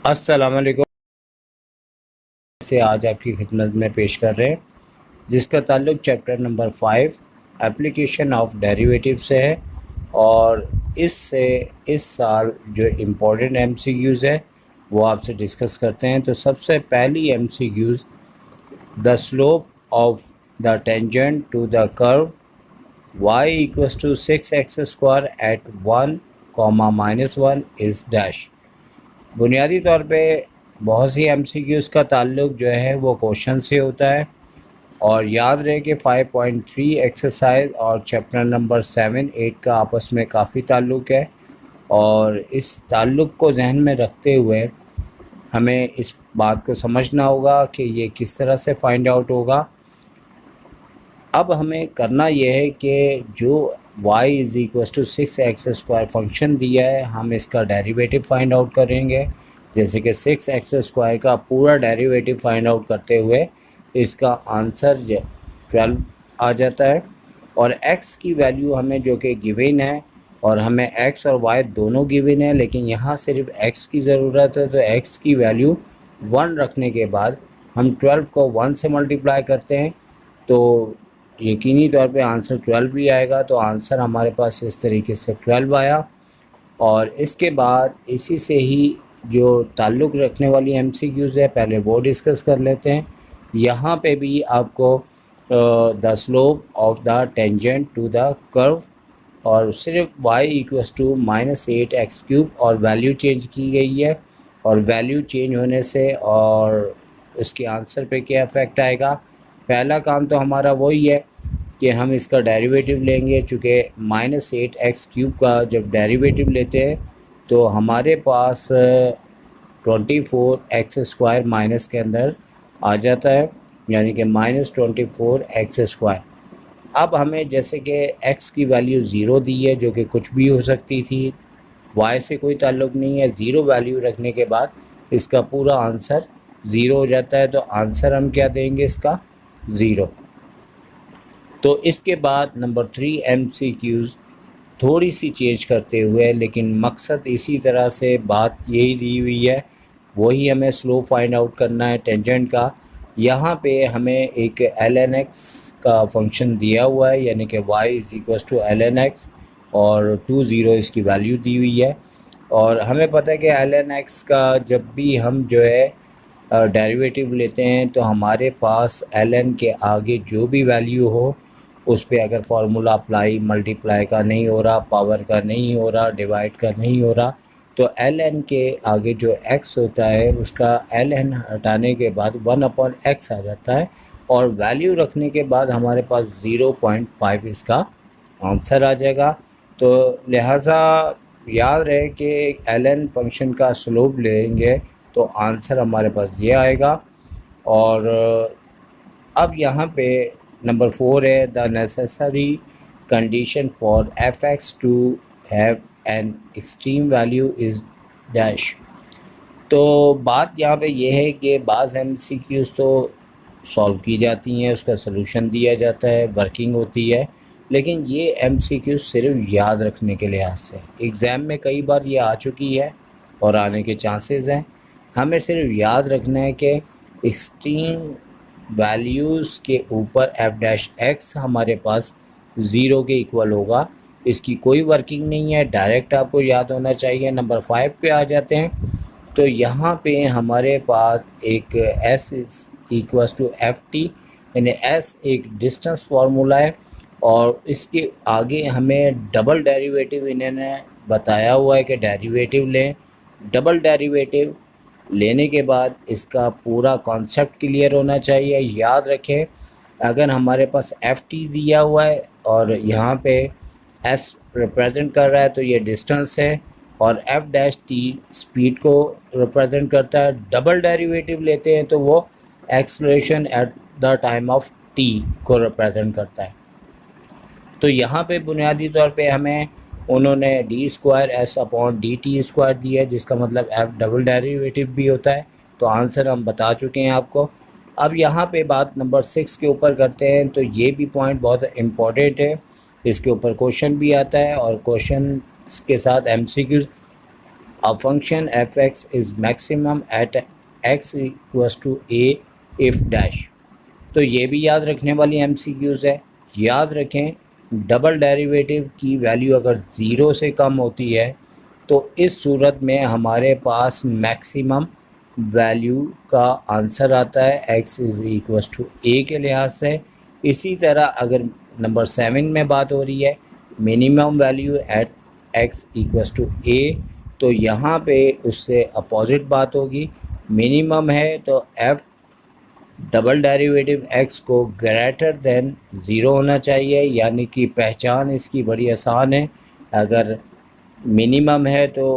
अस्सलाम वालेकुम। से आज आपकी खिदमत में पेश कर रहे हैं जिसका ताल्लुक़ chapter number 5 application of derivative से है। और इससे इस साल जो इम्पोर्टेंट एमसीक्यूज़ है वो आपसे डिस्कस करते हैं। तो सबसे पहली MCQs, the slope of the tangent to the curve y equals to 6x square at 1, -1 is dash. बुनियादी तौर पे बहुत सी एमसीक्यूज़ का ताल्लुक़ जो है वो क्वेश्चन से होता है। और याद रहे कि 5.3 एक्सरसाइज और चैप्टर नंबर 7, 8 का आपस में काफ़ी ताल्लुक़ है। और इस ताल्लुक़ को जहन में रखते हुए हमें इस बात को समझना होगा कि ये किस तरह से फाइंड आउट होगा। अब हमें करना यह है कि जो y is equals to 6x square function दिया है, हम इसका डेरिवेटिव फाइंड आउट करेंगे। जैसे कि 6x स्क्वायर का पूरा डेरिवेटिव फाइंड आउट करते हुए इसका आंसर 12 आ जाता है। और x की वैल्यू हमें जो कि गिवन है, और हमें x और y दोनों गिवन है, लेकिन यहाँ सिर्फ x की ज़रूरत है। तो x की वैल्यू 1 रखने के बाद हम 12 को 1 से मल्टीप्लाई करते हैं तो यकीनी तौर पे आंसर 12 भी आएगा। तो आंसर हमारे पास इस तरीके से 12 आया। और इसके बाद इसी से ही जो ताल्लुक़ रखने वाली एमसीक्यूज़ है पहले वो डिस्कस कर लेते हैं। यहाँ पे भी आपको the slope of the tangent to the curve और सिर्फ y इक्वल्स टू -8x³ और वैल्यू चेंज की गई है। और वैल्यू चेंज होने से और उसके आंसर पे क्या इफ़ेक्ट आएगा। पहला काम तो हमारा वही है कि हम इसका डेरिवेटिव लेंगे। चूँकि -8x³ का जब डेरिवेटिव लेते हैं तो हमारे पास 24x स्क्वायर माइनस के अंदर आ जाता है, यानी कि -24x स्क्वायर। अब हमें जैसे कि x की वैल्यू 0 दी है, जो कि कुछ भी हो सकती थी, y से कोई ताल्लुक़ नहीं है। 0 वैल्यू रखने के बाद इसका पूरा आंसर 0 हो जाता है। तो आंसर हम क्या देंगे इसका 0। तो इसके बाद नंबर 3 एमसीक्यूज़ थोड़ी सी चेंज करते हुए, लेकिन मकसद इसी तरह से बात यही दी हुई है, वही हमें स्लोप फाइंड आउट करना है टेंजेंट का। यहाँ पे हमें एक ln x का फंक्शन दिया हुआ है, यानी कि y is equals to ln x और 2 0 इसकी वैल्यू दी हुई है। और हमें पता है कि ln x का जब भी हम जो है डेरिवेटिव लेते हैं तो हमारे पास ln के आगे जो भी वैल्यू हो उस पर अगर फार्मूला अप्लाई, मल्टीप्लाई का नहीं हो रहा, पावर का नहीं हो रहा, डिवाइड का नहीं हो रहा, तो ln के आगे जो x होता है उसका ln हटाने के बाद 1/x आ जाता है। और वैल्यू रखने के बाद हमारे पास 0.5 इसका आंसर आ जाएगा। तो लिहाजा याद रहे कि ln फंक्शन का स्लोप लेंगे तो आंसर हमारे पास ये आएगा। और अब यहाँ पे नंबर 4 है, the necessary condition for f(x) to have an extreme value is dash. तो बात यहाँ पे ये है कि बाज़ एमसीक्यूज़ तो सॉल्व की जाती हैं, उसका सलूशन दिया जाता है, वर्किंग होती है, लेकिन ये एमसीक्यूज़ सिर्फ याद रखने के लिहाज से एग्ज़ाम में कई बार ये आ चुकी है और आने के चांसेस हैं। हमें सिर्फ याद रखना है कि एक्सट्रीम वैल्यूज़ के ऊपर f(x) हमारे पास 0 के इक्वल होगा। इसकी कोई वर्किंग नहीं है, डायरेक्ट आपको याद होना चाहिए। नंबर 5 पे आ जाते हैं। तो यहाँ पे हमारे पास एक s is equals to ft, यानी s एक डिस्टेंस फार्मूला है और इसके आगे हमें डबल डेरिवेटिव इन्होंने बताया हुआ है कि डेरिवेटिव लें। डबल डेरिवेटिव लेने के बाद इसका पूरा कॉन्सेप्ट क्लियर होना चाहिए। याद रखें, अगर हमारे पास ft दिया हुआ है और यहाँ पे s रिप्रेजेंट कर रहा है तो ये डिस्टेंस है, और f' स्पीड को रिप्रेजेंट करता है। डबल डेरिवेटिव लेते हैं तो वो acceleration at the time of t को रिप्रेजेंट करता है। तो यहाँ पे बुनियादी तौर पे हमें उन्होंने d²s/dt² दिया है, जिसका मतलब f डबल डेरिवेटिव भी होता है। तो आंसर हम बता चुके हैं आपको। अब यहाँ पे बात नंबर 6 के ऊपर करते हैं। तो ये भी पॉइंट बहुत इम्पोर्टेंट है, इसके ऊपर क्वेश्चन भी आता है और क्वेश्चन के साथ MCQs a function f x is maximum at x equals to a if dash. तो ये भी याद रखने वाली MCQs है। याद रखें, डबल डेरिवेटिव की वैल्यू अगर ज़ीरो से कम होती है तो इस सूरत में हमारे पास मैक्सिमम वैल्यू का आंसर आता है x इज़ इक्वल्स टू ए के लिहाज से। इसी तरह अगर नंबर 7 में बात हो रही है minimum value at x equals to A, तो यहाँ पे उससे अपोजिट बात होगी। मिनिमम है तो f डबल डेरिवेटिव x को ग्रेटर देन ज़ीरो होना चाहिए, यानी कि पहचान इसकी बड़ी आसान है। अगर मिनिमम है तो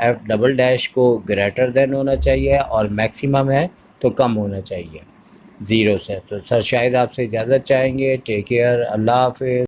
f डबल डैश को ग्रेटर देन होना चाहिए और मैक्सिमम है तो कम होना चाहिए ज़ीरो से। तो सर शायद आपसे इजाज़त चाहेंगे। टेक केयर, अल्लाह हाफ़िज़।